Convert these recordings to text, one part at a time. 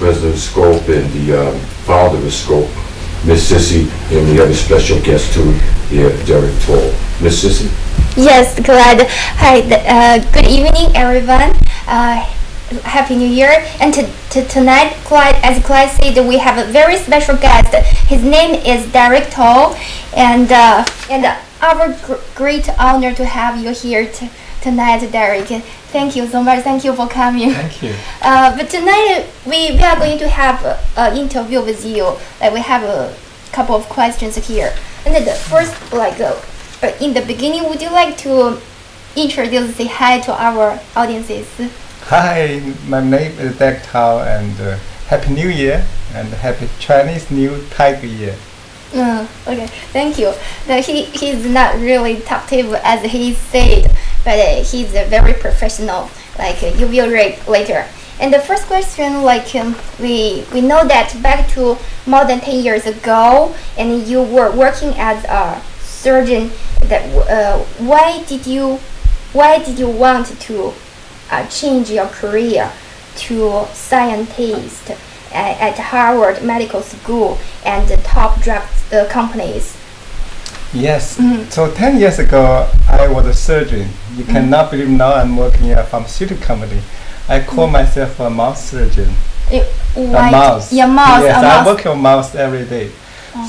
president of Scope and the founder of Scope, Miss Sissy, and we have a special guest too here, Derek Toll. Miss Sissy? Yes, glad. Hi, good evening, everyone. Happy New Year. And tonight, as Clyde said, we have a very special guest. His name is Derek Toll, and our great honor to have you here tonight, Derek. Thank you so much. Thank you for coming. Thank you. But tonight we are going to have an interview with you. We have a couple of questions here. And the first, in the beginning, would you like to introduce, say hi to our audiences? Hi, my name is Derek Toll, and Happy New Year and Happy Chinese New Tiger Year. Okay, thank you. He's not really talkative as he said, but he's very professional. You will read later. And the first question, we know that back to more than 10 years ago, and you were working as a surgeon. Why did you want to change your career to scientist at Harvard Medical School and the top drug companies? Yes. So 10 years ago, I was a surgeon. You cannot believe now I'm working in a pharmaceutical company. I call myself a mouse surgeon. A mouse? Yes, I work on mouse every day.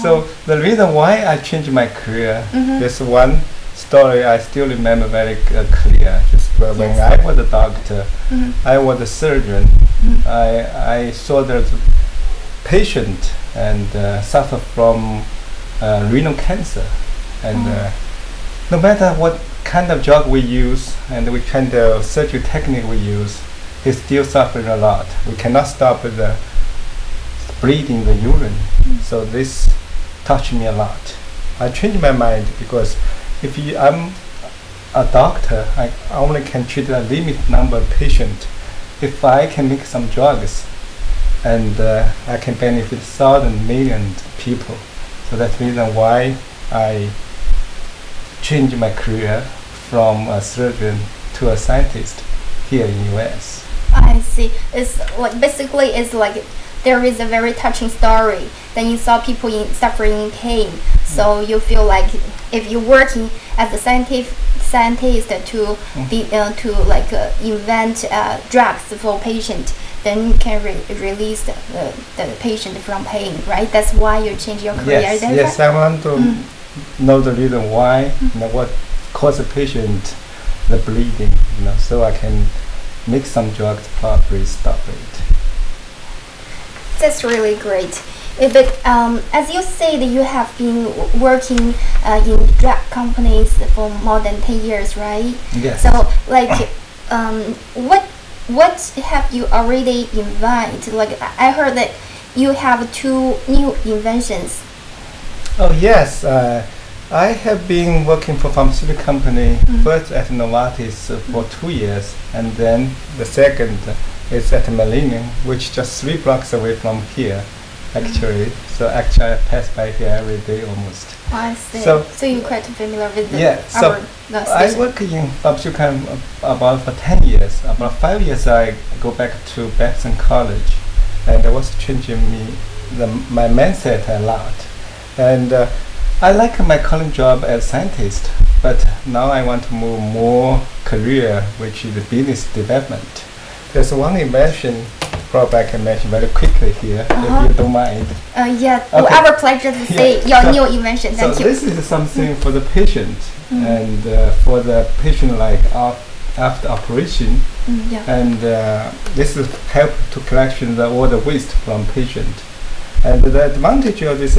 So the reason why I changed my career, there's one story I still remember very clear. Just when I was a doctor, I was a surgeon. I saw the patient and suffer from renal cancer, and no matter what kind of drug we use and what kind of surgery technique we use, he's still suffering a lot. We cannot stop the bleeding the urine. So this touched me a lot. I changed my mind because if I'm a doctor, I only can treat a limited number of patients. If I can make some drugs, and I can benefit thousands, millions people. So that's the reason why I changed my career from a surgeon to a scientist here in US. I see. It's basically there is a very touching story. Then you saw people suffering in pain. So you feel like if you're working as a scientist to invent drugs for patient, then you can release the patient from pain, right? That's why you change your career. Yes, I want to know the reason why, what causes the patient the bleeding, so I can make some drugs to probably stop it. That's really great. But as you said, you have been working in drug companies for more than 10 years, right? Yes. So, what have you already invented? I heard that you have 2 new inventions. Oh yes, I have been working for pharmaceutical company first at Novartis for 2 years, and then the second is at MandarinArt, which just 3 blocks away from here, actually. So actually I pass by here every day almost. Oh, I see. So you're quite familiar with the I work in pharmaceutical about for 10 years. About 5 years I go back to Babson Colledge, and it was changing my mindset a lot. And I like my current job as scientist, but now I want to move more career, which is business development. There's one invention probably I can mention very quickly here, if you don't mind. Yeah, okay. Our pleasure to see your new invention. Thank you. So this is something for the patient, and for the patient after operation, and this is help to collection all the waste from patient. And the advantage of this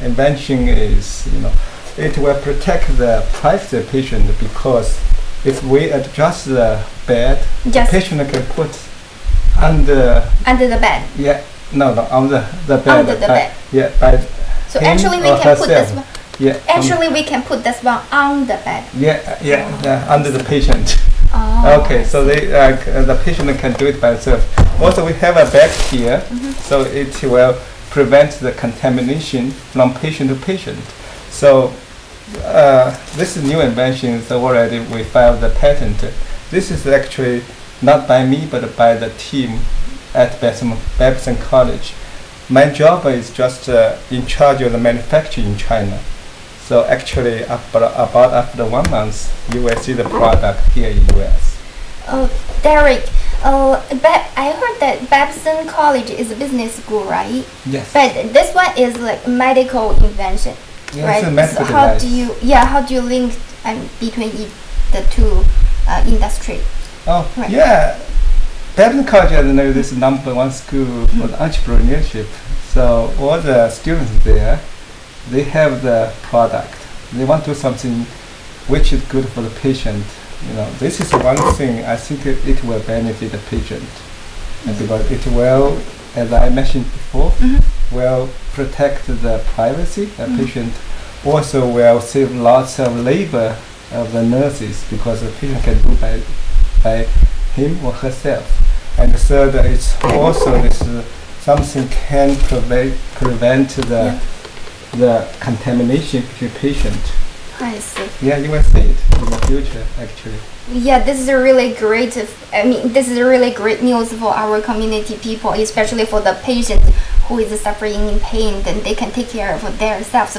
invention is, it will protect the privacy of the patient, because if we adjust the bed, the patient can put under the bed. Yeah, no, on the bed. Under the bed. Yeah, so actually we can put this one. Yeah. Actually we can put this one on the bed. Yeah, under the patient. Oh, okay, so the patient can do it by themselves. Also, we have a bag here, so it will prevent the contamination from patient to patient. So this is new invention. So already we filed the patent. This is actually not by me, but by the team at Babson College. My job is just in charge of the manufacturing in China. So actually, about after 1 month, you will see the product here in US. Oh, Derek, I heard that Babson College is a business school, right? Yes. But this one is like medical invention, Yeah, right? it's a medical so how device. how do you link between the two industry? Oh, Right. yeah. Babson College, as you know, this is #1 school for entrepreneurship. So all the students there, they have the product. They want to do something which is good for the patient. You know, this is one thing I think it will benefit the patient. And because it will, as I mentioned before, will protect the privacy. The patient also will save lots of labor of the nurses because the patient can do by him or herself. And third, it's also this something can prevent the contamination between patient. I see. Yeah, you will see it in the future, actually. Yeah, this is a really great. This is a really great news for our community people, especially for the patient who is suffering in pain. Then they can take care of themselves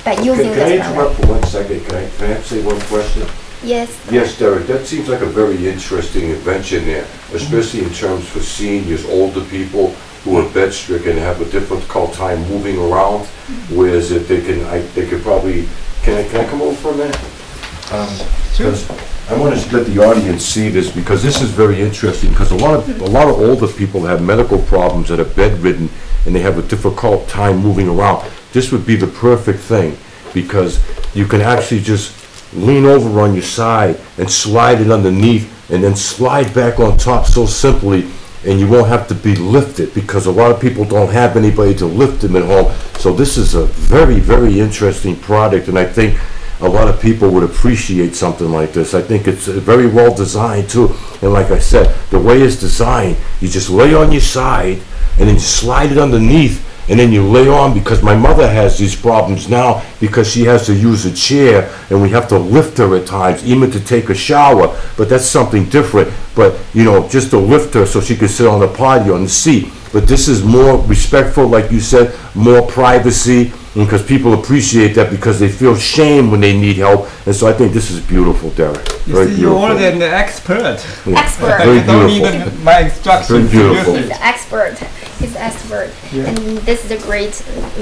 by using Can I this interrupt for 1 second? Can I say one question? Yes. Yes, Derek, that seems like a very interesting invention there, especially in terms for seniors, older people who are bed-stricken, have a difficult time moving around, whereas if they could probably, can I come over for a minute? Because I want to let the audience see this, because this is very interesting, because a lot of older people have medical problems that are bedridden and they have a difficult time moving around. This would be the perfect thing, because you can actually just lean over on your side and slide it underneath and then slide back on top so simply, and you won't have to be lifted, because a lot of people don't have anybody to lift them at home. So this is a very, very interesting product, and I think a lot of people would appreciate something like this. I think it's very well designed too, and like I said, the way it's designed, you just lay on your side and then you slide it underneath, and then you lay on, because my mother has these problems now because she has to use a chair and we have to lift her at times, even to take a shower, but that's something different. But, you know, just to lift her so she can sit on the potty on the seat. But this is more respectful, like you said, more privacy, because people appreciate that because they feel shame when they need help. And so I think this is beautiful, Derek. You see, you're already an expert. Yeah. Expert. Very You don't beautiful. need my instructions. Very beautiful. He's an expert. He's an expert. Yeah. And this is a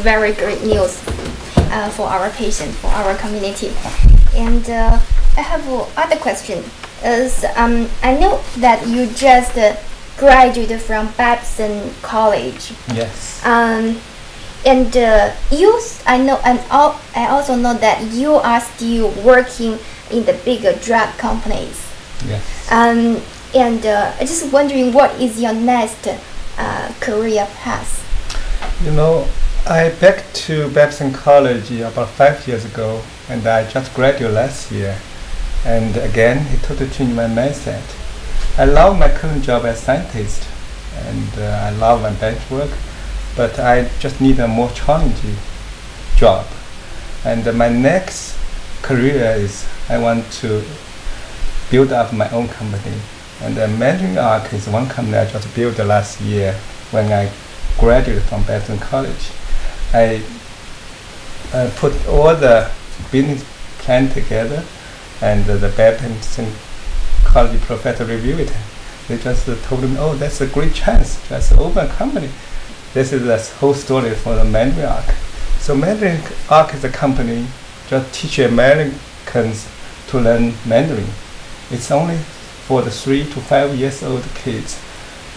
very great news for our patient, for our community. And I have other question. I know that you just graduated from Babson College. Yes. And I also know that you are still working in the bigger drug companies. Yes. And I'm just wondering, what is your next career path? You know, I back to Babson College about 5 years ago, and I just graduated last year. And again, it totally changed my mindset. I love my current job as scientist, and I love my bench work, but I just need a more challenging job. And my next career is I want to build up my own company. And MandarinArt is one company I just built last year when I graduated from Babson College. I put all the business plan together, and the Babson College professor reviewed it. They just told me, oh, that's a great chance. Just open a company. This is the whole story for the MandarinArt. So MandarinArt is a company just teach Americans to learn Mandarin. It's only for the 3 to 5 years old kids.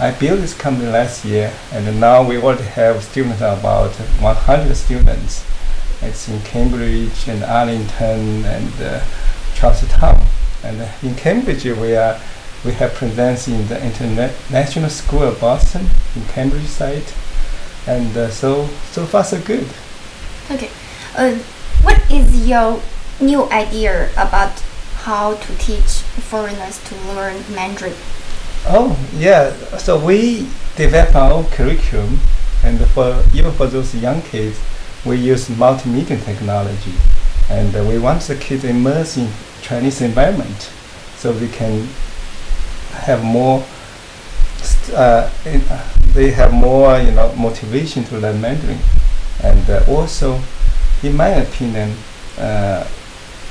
I built this company last year, and now we already have students, about 100 students. It's in Cambridge and Arlington and Charlestown. And in Cambridge, we have presence in the International School of Boston, in Cambridge site. And so far so good. Okay. What is your new idea about how to teach foreigners to learn Mandarin? Oh, yeah. So we develop our own curriculum, and even for those young kids, we use multimedia technology. And we want the kids immersed in Chinese environment so they can have more they have more, motivation to learn Mandarin. And also, in my opinion,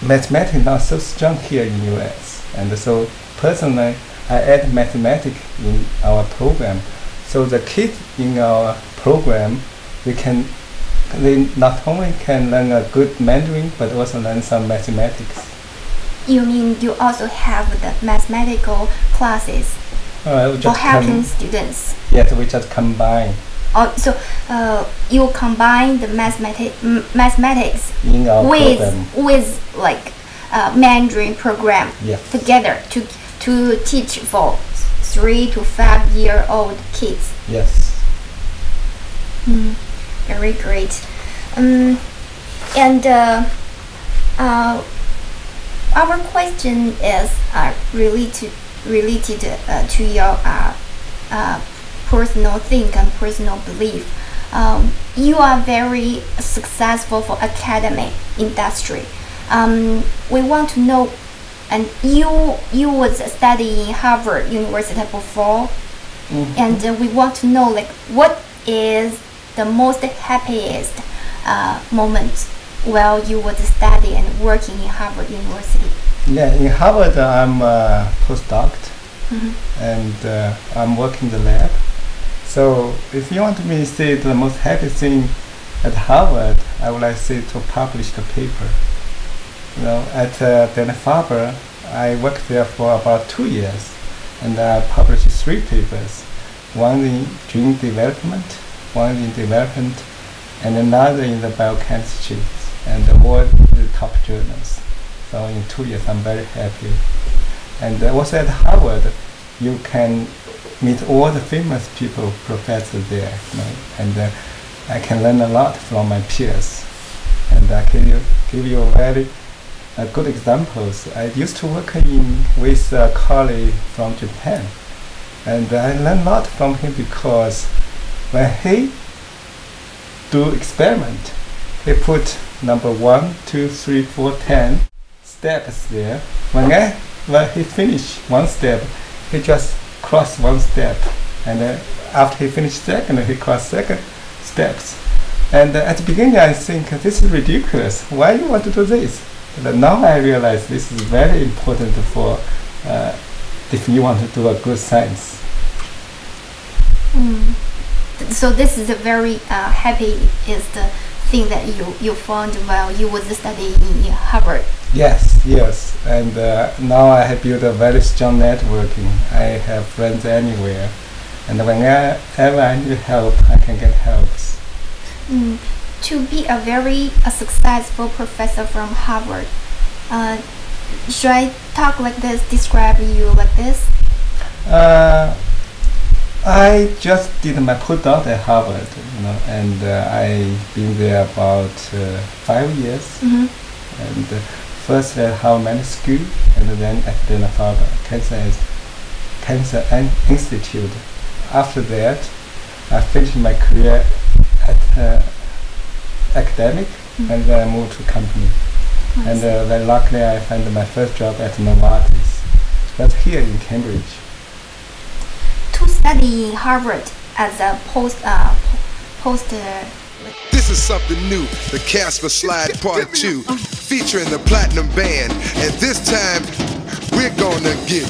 mathematics is not so strong here in the US. And so personally, I add mathematics in our program. So the kids in our program, they not only can learn a good Mandarin, but also learn some mathematics. You mean you also have the mathematical classes for helping students? Yes, we just combine. Oh, so you combine the mathematics in our program with like Mandarin program together to teach for 3 to 5 year old kids. Yes. Very great. And our question is related to your personal think and personal belief. You are very successful for academic industry. We want to know, and you was studying Harvard University before, and we want to know like what is the most happiest moment while you was studying and working in Harvard University? Yeah, in Harvard I'm a postdoctor, and I'm working in the lab. So if you want me to say the most happy thing at Harvard, I would like to say to publish the paper. At Dana-Farber, I worked there for about 2 years, and I published 3 papers. One in gene development, one in development, and another in the biochemistry, and all the top journals. So in 2 years, I'm very happy. And also at Harvard, you can meet all the famous people, professors there, and I can learn a lot from my peers. And I can give you very good examples. I used to work with a colleague from Japan, and I learned a lot from him because when he do experiment, he put number 1, 2, 3, 4, 10 steps there. When he finished one step, he just crossed one step, and after he finished second, he crossed second steps. And at the beginning, I think this is ridiculous. Why you want to do this? But now I realize this is very important for if you want to do a good science. So this is a very happy is the thing that you found while you was studying in Harvard. Yes, and now I have built a very strong networking. I have friends anywhere, and whenever I need help, I can get helps. To be a very successful professor from Harvard, should I talk like this, describe you like this? I just did my postdoc at Harvard, and I've been there about 5 years. And first at Harvard School, and then at Dana-Farber Cancer Institute. After that, I finished my career at academic, and then I moved to company. And then luckily I found my first job at Novartis. That's here in Cambridge. To study in Harvard as a This is something new, the Casper Slide Part 2, featuring the Platinum Band, and this time we're gonna get